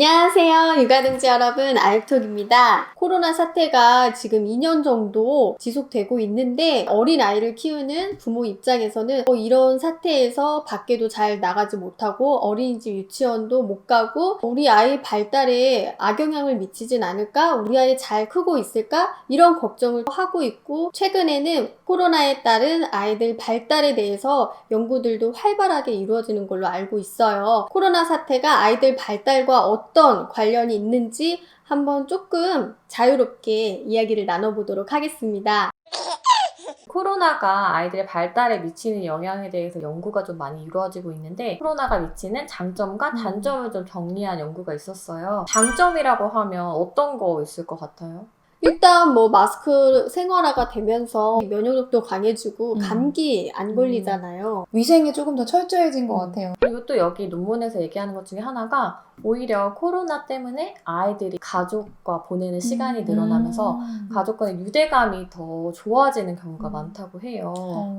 안녕하세요. 육아둥지 여러분, 아육톡입니다. 코로나 사태가 지금 2년 정도 지속되고 있는데 어린아이를 키우는 부모 입장에서는 이런 사태에서 밖에도 잘 나가지 못하고 어린이집 유치원도 못 가고 우리 아이 발달에 악영향을 미치진 않을까? 우리 아이 잘 크고 있을까? 이런 걱정을 하고 있고, 최근에는 코로나에 따른 아이들 발달에 대해서 연구들도 활발하게 이루어지는 걸로 알고 있어요. 코로나 사태가 아이들 발달과 어떤 관련이 있는지 한번 조금 자유롭게 이야기를 나눠보도록 하겠습니다. 코로나가 아이들의 발달에 미치는 영향에 대해서 연구가 좀 많이 이루어지고 있는데, 코로나가 미치는 장점과 단점을 좀 정리한 연구가 있었어요. 장점이라고 하면 어떤 거 있을 것 같아요? 일단 마스크 생활화가 되면서 면역력도 강해지고 감기 안 걸리잖아요. 위생이 조금 더 철저해진 것 같아요. 그리고 또 여기 논문에서 얘기하는 것 중에 하나가, 오히려 코로나 때문에 아이들이 가족과 보내는 시간이 늘어나면서 가족 간의 유대감이 더 좋아지는 경우가 많다고 해요.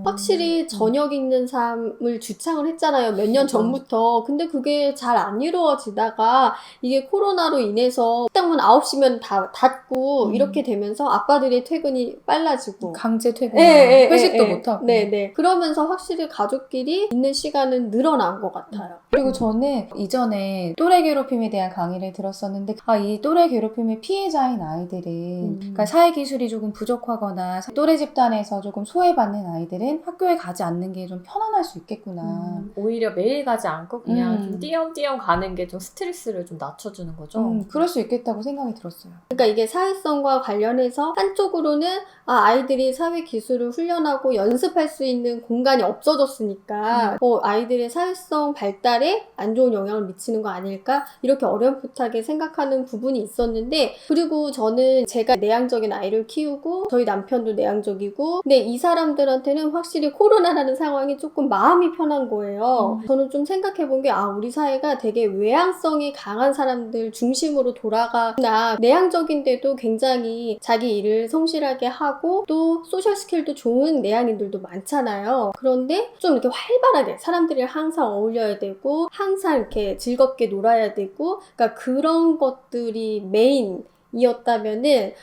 확실히 저녁 있는 삶을 주창을 했잖아요. 몇 년 전부터. 근데 그게 잘 안 이루어지다가 이게 코로나로 인해서 식당문 9시면 다 닫고 이렇게 되면서 아빠들의 퇴근이 빨라지고 강제 퇴근, 회식도 못하고. 네네. 그러면서 확실히 가족끼리 있는 시간은 늘어난 것 같아요. 그리고 저는 이전에 또래 괴롭힘에 대한 강의를 들었었는데, 이 또래 괴롭힘의 피해자인 아이들은 그러니까 사회 기술이 조금 부족하거나 또래 집단에서 조금 소외받는 아이들은 학교에 가지 않는 게 좀 편안할 수 있겠구나. 오히려 매일 가지 않고 그냥 좀 띄엄띄엄 가는 게 좀 스트레스를 좀 낮춰주는 거죠. 그럴 수 있겠다고 생각이 들었어요. 그러니까 이게 사회성과 관련해서 한쪽으로는 아이들이 사회 기술을 훈련하고 연습할 수 있는 공간이 없어졌으니까 아이들의 사회성 발달에 안 좋은 영향을 미치는 거 아닐까? 이렇게 어렴풋하게 생각하는 부분이 있었는데, 그리고 저는 제가 내향적인 아이를 키우고 저희 남편도 내향적이고, 근데 이 사람들한테는 확실히 코로나라는 상황이 조금 마음이 편한 거예요. 저는 좀 생각해본 게 우리 사회가 되게 외향성이 강한 사람들 중심으로 돌아가나, 내향적인데도 굉장히 자기 일을 성실하게 하고 또 소셜 스킬도 좋은 내향인들도 많잖아요. 그런데 좀 이렇게 활발하게 사람들이 항상 어울려야 되고 항상 이렇게 즐겁게 놀아야 되고, 그러니까 그런 것들이 메인이었다면은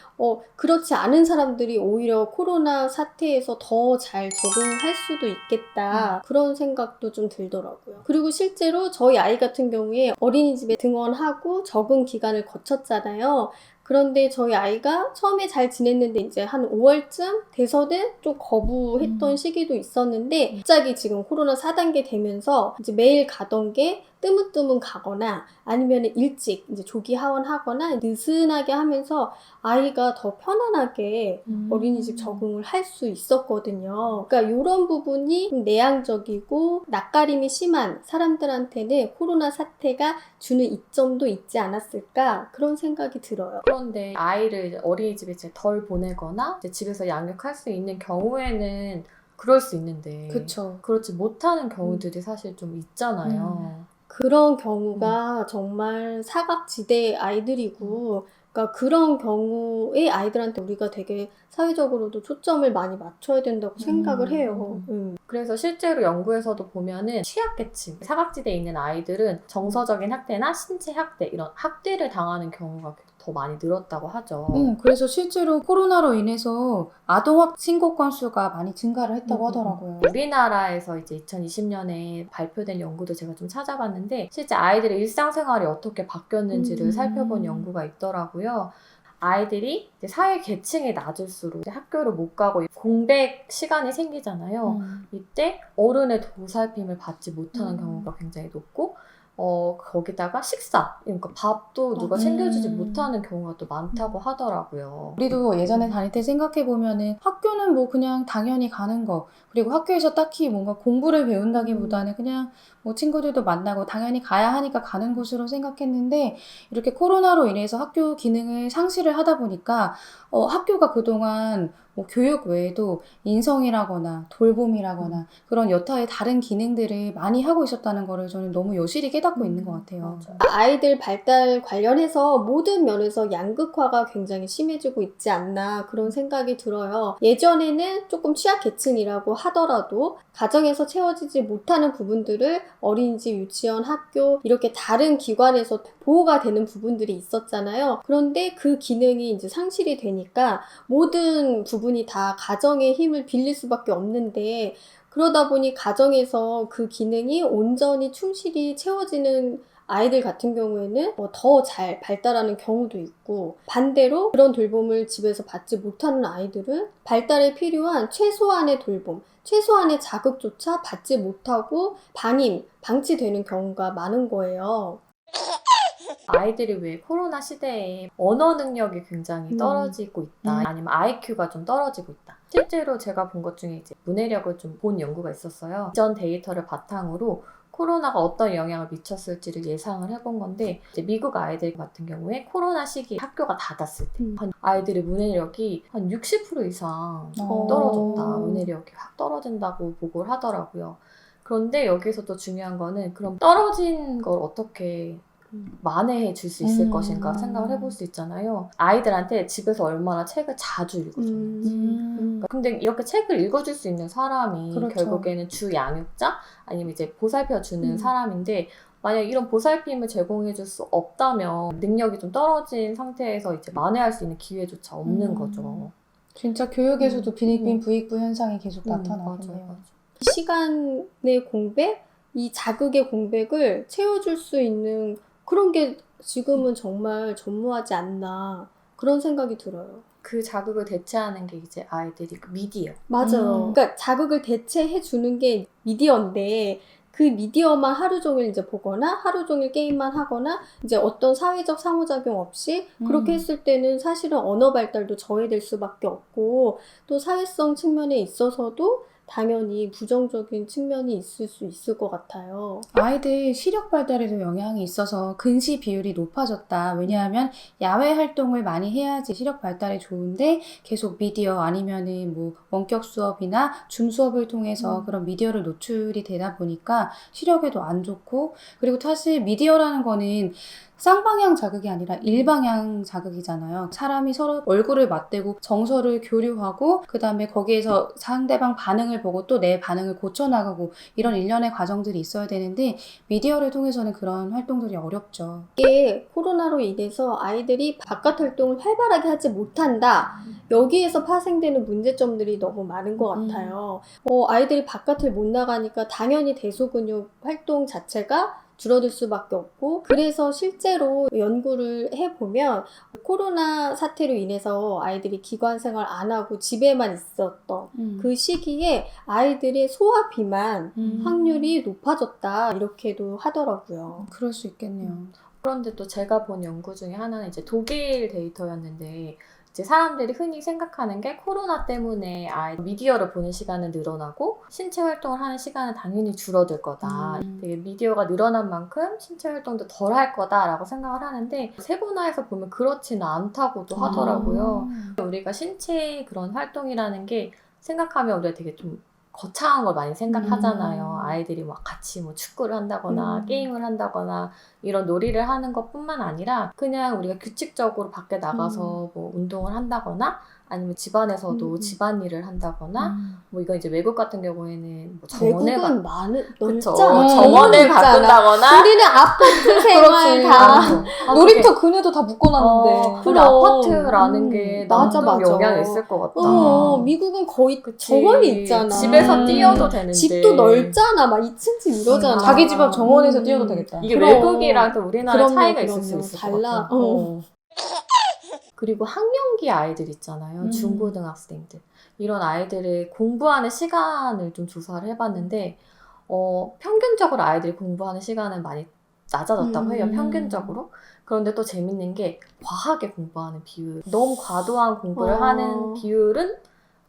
그렇지 않은 사람들이 오히려 코로나 사태에서 더 잘 적응할 수도 있겠다, 그런 생각도 좀 들더라고요. 그리고 실제로 저희 아이 같은 경우에 어린이집에 등원하고 적응 기간을 거쳤잖아요. 그런데 저희 아이가 처음에 잘 지냈는데 이제 한 5월쯤 돼서는 좀 거부했던 시기도 있었는데, 갑자기 지금 코로나 4단계 되면서 이제 매일 가던 게 뜨문뜨문 가거나 아니면 일찍 이제 조기 하원하거나 느슨하게 하면서 아이가 더 편안하게 어린이집 적응을 할 수 있었거든요. 그러니까 이런 부분이 좀 내향적이고 낯가림이 심한 사람들한테는 코로나 사태가 주는 이점도 있지 않았을까, 그런 생각이 들어요. 그런데 아이를 이제 어린이집에 이제 덜 보내거나 이제 집에서 양육할 수 있는 경우에는 그럴 수 있는데, 그쵸. 그렇지 못하는 경우들이 사실 좀 있잖아요. 그런 경우가 정말 사각지대 아이들이고, 그러니까 그런 경우의 아이들한테 우리가 되게 사회적으로도 초점을 많이 맞춰야 된다고 생각을 해요. 그래서 실제로 연구에서도 보면은 취약계층, 사각지대에 있는 아이들은 정서적인 학대나 신체 학대, 이런 학대를 당하는 경우가 더 많이 늘었다고 하죠. 그래서 실제로 코로나로 인해서 아동학 신고 건수가 많이 증가를 했다고 하더라고요. 우리나라에서 이제 2020년에 발표된 연구도 제가 좀 찾아봤는데, 실제 아이들의 일상생활이 어떻게 바뀌었는지를 살펴본 연구가 있더라고요. 아이들이 이제 사회 계층이 낮을수록 이제 학교를 못 가고 공백 시간이 생기잖아요. 이때 어른의 보살핌을 받지 못하는 경우가 굉장히 높고, 거기다가 식사, 그러니까 밥도 누가 챙겨주지 못하는 경우가 또 많다고 하더라고요. 우리도 예전에 다닐 때 생각해보면은 학교는 뭐 그냥 당연히 가는 거, 그리고 학교에서 딱히 뭔가 공부를 배운다기보다는 그냥 뭐 친구들도 만나고 당연히 가야 하니까 가는 곳으로 생각했는데, 이렇게 코로나로 인해서 학교 기능을 상실을 하다 보니까 학교가 그동안 뭐 교육 외에도 인성이라거나 돌봄이라거나 그런 여타의 다른 기능들을 많이 하고 있었다는 거를 저는 너무 여실히 깨닫고 있는 것 같아요. 아이들 발달 관련해서 모든 면에서 양극화가 굉장히 심해지고 있지 않나, 그런 생각이 들어요. 예전에는 조금 취약계층이라고 하더라도 가정에서 채워지지 못하는 부분들을 어린이집, 유치원, 학교 이렇게 다른 기관에서 보호가 되는 부분들이 있었잖아요. 그런데 그 기능이 이제 상실이 되니까 모든 부분이 다 가정의 힘을 빌릴 수밖에 없는데 그러다 보니 가정에서 그 기능이 온전히 충실히 채워지는 아이들 같은 경우에는 더 잘 발달하는 경우도 있고 반대로 그런 돌봄을 집에서 받지 못하는 아이들은 발달에 필요한 최소한의 돌봄, 최소한의 자극조차 받지 못하고 방치되는 경우가 많은 거예요. 아이들이 왜 코로나 시대에 언어 능력이 굉장히 떨어지고 있다. 아니면 IQ가 좀 떨어지고 있다. 실제로 제가 본 것 중에 이제 문해력을 좀 본 연구가 있었어요. 이전 데이터를 바탕으로 코로나가 어떤 영향을 미쳤을지를 예상을 해본 건데 이제 미국 아이들 같은 경우에 코로나 시기에 학교가 닫았을 때 아이들의 문해력이 한 60% 이상 떨어졌다. 문해력이 확 떨어진다고 보고를 하더라고요. 그런데 여기서 또 중요한 거는 그럼 떨어진 걸 어떻게 만회해 줄 수 있을 것인가 생각을 해볼 수 있잖아요. 아이들한테 집에서 얼마나 책을 자주 읽어줘요. 근데 이렇게 책을 읽어줄 수 있는 사람이 그렇죠. 결국에는 주 양육자 아니면 이제 보살펴주는 사람인데 만약 이런 보살핌을 제공해줄 수 없다면 능력이 좀 떨어진 상태에서 이제 만회할 수 있는 기회조차 없는 거죠. 진짜 교육에서도 빈익빈 부익부 현상이 계속 나타나겠네요. 맞아요. 시간의 공백, 이 자극의 공백을 채워줄 수 있는 그런 게 지금은 정말 전무하지 않나 그런 생각이 들어요. 그 자극을 대체하는 게 이제 아이들이 그 미디어. 맞아요. 그러니까 자극을 대체해 주는 게 미디어인데 그 미디어만 하루 종일 이제 보거나 하루 종일 게임만 하거나 이제 어떤 사회적 상호작용 없이 그렇게 했을 때는 사실은 언어 발달도 저해될 수밖에 없고 또 사회성 측면에 있어서도 당연히 부정적인 측면이 있을 수 있을 것 같아요. 아이들 시력 발달에도 영향이 있어서 근시 비율이 높아졌다. 왜냐하면 야외 활동을 많이 해야지 시력 발달에 좋은데 계속 미디어 아니면은 뭐 원격 수업이나 줌 수업을 통해서 그런 미디어를 노출이 되다 보니까 시력에도 안 좋고 그리고 사실 미디어라는 거는 쌍방향 자극이 아니라 일방향 자극이잖아요. 사람이 서로 얼굴을 맞대고 정서를 교류하고 그 다음에 거기에서 상대방 반응을 보고 또 내 반응을 고쳐나가고 이런 일련의 과정들이 있어야 되는데 미디어를 통해서는 그런 활동들이 어렵죠. 이게 코로나로 인해서 아이들이 바깥 활동을 활발하게 하지 못한다. 여기에서 파생되는 문제점들이 너무 많은 것 같아요. 아이들이 바깥을 못 나가니까 당연히 대소근육 활동 자체가 줄어들 수밖에 없고 그래서 실제로 연구를 해보면 코로나 사태로 인해서 아이들이 기관 생활 안 하고 집에만 있었던 그 시기에 아이들의 소화 비만 확률이 높아졌다 이렇게도 하더라고요. 그럴 수 있겠네요. 그런데 또 제가 본 연구 중에 하나는 이제 독일 데이터였는데 이제 사람들이 흔히 생각하는 게 코로나 때문에 아이 미디어를 보는 시간은 늘어나고 신체 활동을 하는 시간은 당연히 줄어들 거다. 되게 미디어가 늘어난 만큼 신체 활동도 덜 할 거다라고 생각을 하는데 세분화해서 보면 그렇지는 않다고도 하더라고요. 우리가 신체 그런 활동이라는 게 생각하면 우리가 되게 좀 거창한 걸 많이 생각하잖아요. 아이들이 막 같이 뭐 축구를 한다거나 게임을 한다거나 이런 놀이를 하는 것뿐만 아니라 그냥 우리가 규칙적으로 밖에 나가서 뭐 운동을 한다거나 아니면 집안에서도 집안일을 한다거나 뭐 이건 이제 외국 같은 경우에는 뭐 정원을 외국은 그쵸. 넓잖아. 정원을 가꾼다거나 우리는 아파트 생활 다 놀이터 그네도 다 묶어놨는데. 근데 아파트라는 게 맞아, 너무 맞아. 영향이 있을 것 같다. 미국은 거의 그치. 정원이 있잖아. 집에서 뛰어도 되는데 집도 넓잖아. 막 2층 집 이러잖아. 자기 집 앞 정원에서 뛰어도 되겠다. 이게 그럼. 외국이랑 또 우리나라 차이가 있을 수 그럼요. 있을 달라. 것 같아요. 그리고 학령기 아이들 있잖아요. 중고등학생들. 이런 아이들을 공부하는 시간을 좀 조사를 해봤는데 평균적으로 아이들이 공부하는 시간은 많이 낮아졌다고 해요. 평균적으로. 그런데 또 재밌는 게 과하게 공부하는 비율. 너무 과도한 공부를 하는 비율은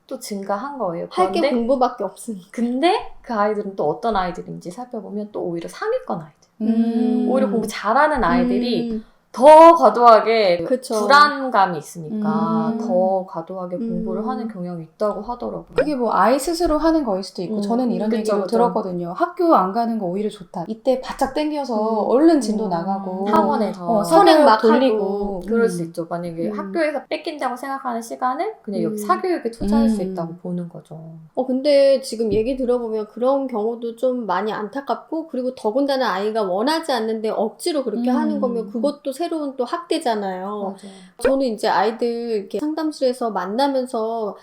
또 증가한 거예요. 할 게 그런데 공부밖에 없으니까. 근데 그 아이들은 또 어떤 아이들인지 살펴보면 또 오히려 상위권 아이들. 오히려 공부 잘하는 아이들이 더 과도하게 그쵸. 불안감이 있으니까 음. 더 과도하게 공부를 음. 하는 경향이 있다고 하더라고요. 그게 뭐 아이 스스로 하는 거일 수도 있고 저는 이런 그쵸, 얘기를 그쵸. 들었거든요. 학교 안 가는 거 오히려 좋다. 이때 바짝 땡겨서 얼른 진도 나가고 학원에서 선행 막 돌리고 하고. 그럴 수 있죠. 만약에 음. 학교에서 뺏긴다고 생각하는 시간을 그냥 여기 음. 사교육에 투자할 수 음. 있다고 보는 거죠. 근데 지금 얘기 들어보면 그런 경우도 좀 많이 안타깝고, 그리고 더군다나 아이가 원하지 않는데 억지로 그렇게 하는 거면 그것도 새로운 또 학대잖아요. 맞아요. 저는 이제 아이들 이렇게 상담실에서 만나면서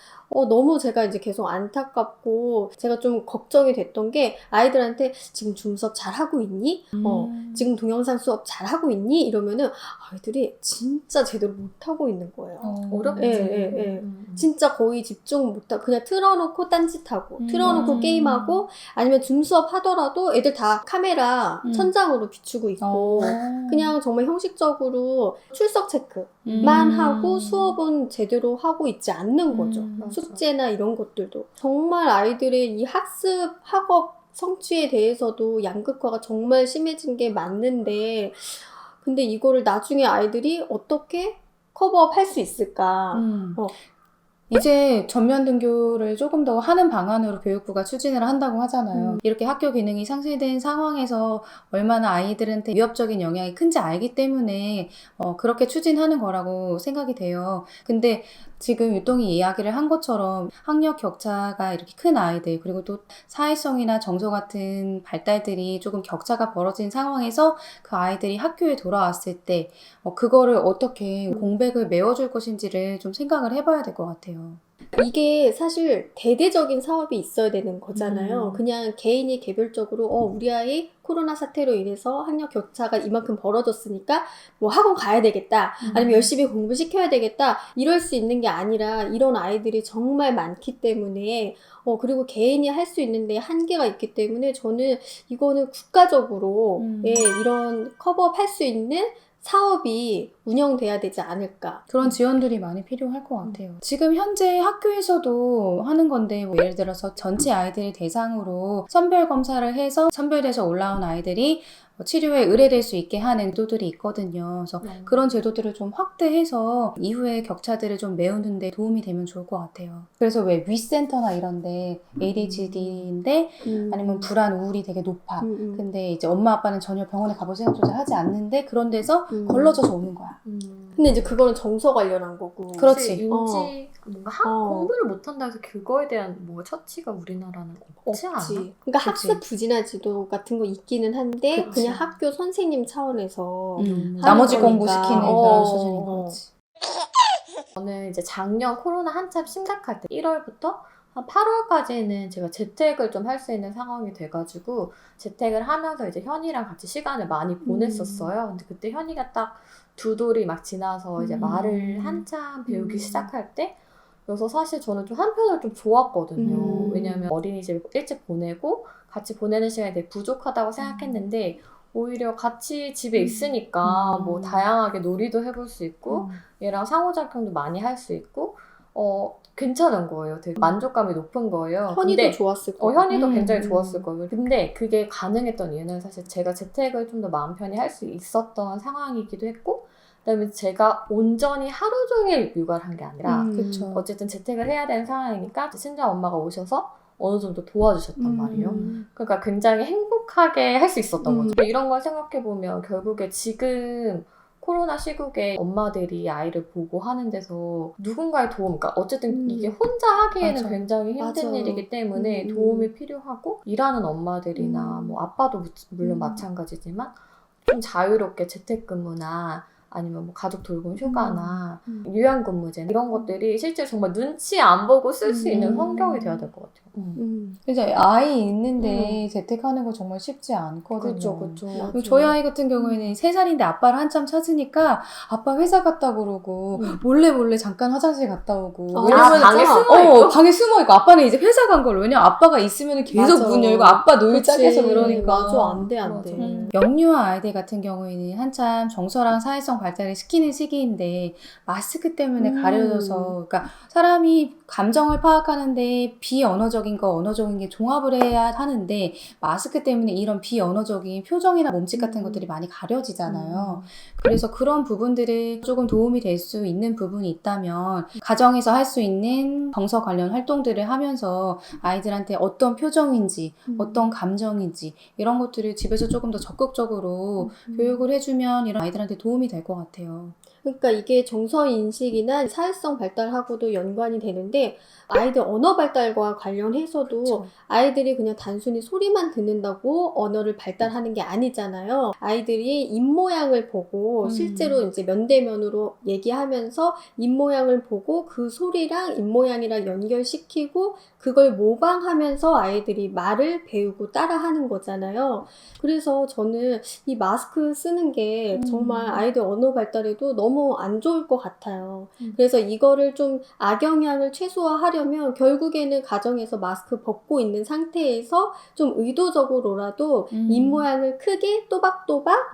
너무 제가 이제 계속 안타깝고 제가 좀 걱정이 됐던 게, 아이들한테 지금 줌 수업 잘하고 있니? 지금 동영상 수업 잘하고 있니? 이러면은 아이들이 진짜 제대로 못하고 있는 거예요. 어렵지. 예, 예, 예. 진짜 거의 집중 못하고 그냥 틀어놓고 딴짓하고 틀어놓고 게임하고, 아니면 줌 수업 하더라도 애들 다 카메라 천장으로 비추고 있고 그냥 정말 형식적으로 출석 체크만 하고 수업은 제대로 하고 있지 않는 거죠. 숙제나 이런 것들도. 정말 아이들의 이 학습, 학업 성취에 대해서도 양극화가 정말 심해진 게 맞는데, 근데 이거를 나중에 아이들이 어떻게 커버업 할 수 있을까? 이제 전면 등교를 조금 더 하는 방안으로 교육부가 추진을 한다고 하잖아요. 이렇게 학교 기능이 상실된 상황에서 얼마나 아이들한테 위협적인 영향이 큰지 알기 때문에 그렇게 추진하는 거라고 생각이 돼요. 근데 지금 유똥이 이야기를 한 것처럼 학력 격차가 이렇게 큰 아이들, 그리고 또 사회성이나 정서 같은 발달들이 조금 격차가 벌어진 상황에서 그 아이들이 학교에 돌아왔을 때 그거를 어떻게 공백을 메워줄 것인지를 좀 생각을 해봐야 될 것 같아요. 이게 사실 대대적인 사업이 있어야 되는 거잖아요. 그냥 개인이 개별적으로 우리 아이 코로나 사태로 인해서 학력 격차가 이만큼 벌어졌으니까 뭐 학원 가야 되겠다, 아니면 열심히 공부시켜야 되겠다, 이럴 수 있는 게 아니라, 이런 아이들이 정말 많기 때문에 그리고 개인이 할 수 있는데 한계가 있기 때문에, 저는 이거는 국가적으로 이런 커버업 할 수 있는 사업이 운영돼야 되지 않을까. 그런 지원들이 많이 필요할 것 같아요. 지금 현재 학교에서도 하는 건데, 뭐 예를 들어서 전체 아이들 대상으로 선별 검사를 해서 선별돼서 올라온 아이들이 치료에 의뢰될 수 있게 하는 제도들이 있거든요. 그래서 그런 제도들을 좀 확대해서 이후에 격차들을 좀 메우는 데 도움이 되면 좋을 것 같아요. 그래서 왜 위센터나 이런데 ADHD인데 아니면 불안, 우울이 되게 높아. 근데 이제 엄마 아빠는 전혀 병원에 가볼 생각조차 하지 않는데 그런 데서 걸러져서 오는 거야. 근데 이제 그거는 정서 관련한 거고. 그렇지. 인지 뭔가 공부를 못한다 해서 그거에 대한 뭔가 처치가 우리나라는 없지 않아? 그러니까 그치. 학습 부진화 지도 같은 거 있기는 한데, 그치. 그냥 학교 선생님 차원에서 나머지 거니까. 공부시키는 그런 수준인 거지. 저는 이제 작년 코로나 한참 심각할 때 1월부터 한 8월까지는 제가 재택을 좀 할 수 있는 상황이 돼가지고 재택을 하면서 이제 현이랑 같이 시간을 많이 보냈었어요. 근데 그때 현이가 딱 두 돌이 막 지나서 이제 말을 한참 배우기 시작할 때, 그래서 사실 저는 좀 한편으로 좀 좋았거든요. 왜냐면 어린이집 일찍 보내고 같이 보내는 시간이 되게 부족하다고 생각했는데, 오히려 같이 집에 있으니까 뭐 다양하게 놀이도 해볼 수 있고 얘랑 상호작용도 많이 할 수 있고 괜찮은 거예요. 되게 만족감이 높은 거예요. 현이도 근데 좋았을 거고. 현이도 굉장히 좋았을 거예요. 근데 그게 가능했던 이유는 사실 제가 재택을 좀 더 마음 편히 할 수 있었던 상황이기도 했고, 그다음에 제가 온전히 하루 종일 육아를 한 게 아니라 그쵸. 어쨌든 재택을 해야 되는 상황이니까 친정 엄마가 오셔서 어느 정도 도와주셨단 말이에요. 그러니까 굉장히 행복하게 할 수 있었던 거죠. 이런 걸 생각해보면 결국에 지금 코로나 시국에 엄마들이 아이를 보고 하는 데서 누군가의 도움, 그러니까 어쨌든 이게 혼자 하기에는 맞아. 굉장히 힘든 맞아. 일이기 때문에 도움이 필요하고, 일하는 엄마들이나 뭐 아빠도 물론 마찬가지지만 좀 자유롭게 재택근무나 아니면 뭐 가족 돌봄 휴가나 요양근무제 이런 것들이 실제 정말 눈치 안 보고 쓸 수 있는 환경이 돼야 될 것 같아요. 이제 아이 있는데 재택하는 거 정말 쉽지 않거든요. 그렇죠. 저희 아이 같은 경우에는 3살인데 아빠를 한참 찾으니까 아빠 회사 갔다 그러고 몰래 잠깐 화장실 갔다 오고. 왜냐면 방에 숨어있고. 방에 숨어있고. 아빠는 이제 회사 간 걸. 왜냐면 아빠가 있으면 계속 맞아. 문 열고 아빠 놀자 계속 그러니까. 맞아, 안 돼. 영유아 아이들 같은 경우에는 한참 정서랑 사회성 발달을 시키는 시기인데 마스크 때문에 음. 그러니까 사람이 감정을 파악하는데 비언어적인 거, 언어적인 게 종합을 해야 하는데 마스크 때문에 이런 비언어적인 표정이나 몸짓 같은 것들이 많이 가려지잖아요. 그래서 그런 부분들을 조금 도움이 될 수 있는 부분이 있다면 가정에서 할 수 있는 정서 관련 활동들을 하면서 아이들한테 어떤 표정인지 어떤 감정인지 이런 것들을 집에서 조금 더 적극적으로 교육을 해주면 이런 아이들한테 도움이 될 것 같아요. 그러니까 이게 정서 인식이나 사회성 발달하고도 연관이 되는데 아이들 언어 발달과 관련해서도 그쵸. 아이들이 그냥 단순히 소리만 듣는다고 언어를 발달하는 게 아니잖아요. 아이들이 입모양을 보고 실제로 이제 면대면으로 얘기하면서 입모양을 보고 그 소리랑 입모양이랑 연결시키고 그걸 모방하면서 아이들이 말을 배우고 따라하는 거잖아요. 그래서 저는 이 마스크 쓰는 게 정말 아이들 언어 발달에도 너무 안 좋을 것 같아요. 그래서 이거를 좀 악영향을 최소화하려면 결국에는 가정에서 마스크 벗고 있는 상태에서 좀 의도적으로라도 입모양을 크게 또박또박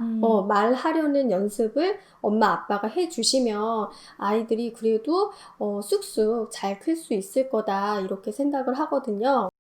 말하려는 연습을 엄마 아빠가 해주시면 아이들이 그래도 쑥쑥 잘 클 수 있을 거다 이렇게 생각을 하거든요.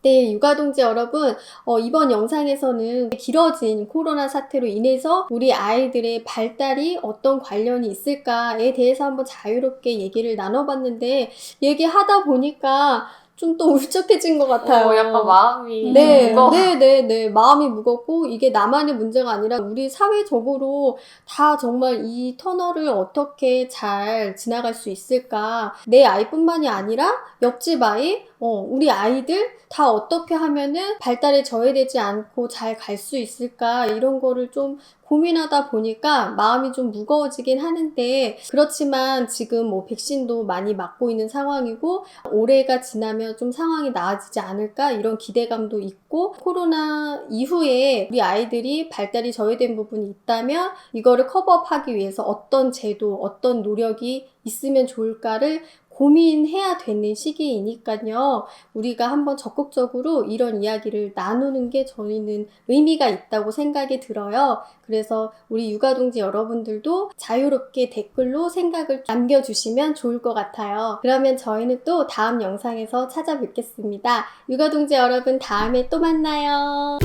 네, 육아동지 여러분, 이번 영상에서는 길어진 코로나 사태로 인해서 우리 아이들의 발달이 어떤 관련이 있을까에 대해서 한번 자유롭게 얘기를 나눠봤는데, 얘기하다 보니까 좀 또 울적해진 것 같아요. 약간 마음이 네, 무거워. 네. 마음이 무겁고 이게 나만의 문제가 아니라 우리 사회적으로 다 정말 이 터널을 어떻게 잘 지나갈 수 있을까? 내 아이뿐만이 아니라 옆집 아이, 우리 아이들 다 어떻게 하면은 발달에 저해되지 않고 잘 갈 수 있을까? 이런 거를 좀 고민하다 보니까 마음이 좀 무거워지긴 하는데 그렇지만 지금 뭐 백신도 많이 맞고 있는 상황이고 올해가 지나면 좀 상황이 나아지지 않을까 이런 기대감도 있고 코로나 이후에 우리 아이들이 발달이 저해된 부분이 있다면 이거를 커버업하기 위해서 어떤 제도, 어떤 노력이 있으면 좋을까를 고민해야 되는 시기이니까요. 우리가 한번 적극적으로 이런 이야기를 나누는 게 저희는 의미가 있다고 생각이 들어요. 그래서 우리 육아동지 여러분들도 자유롭게 댓글로 생각을 남겨주시면 좋을 것 같아요. 그러면 저희는 또 다음 영상에서 찾아뵙겠습니다. 육아동지 여러분 다음에 또 만나요.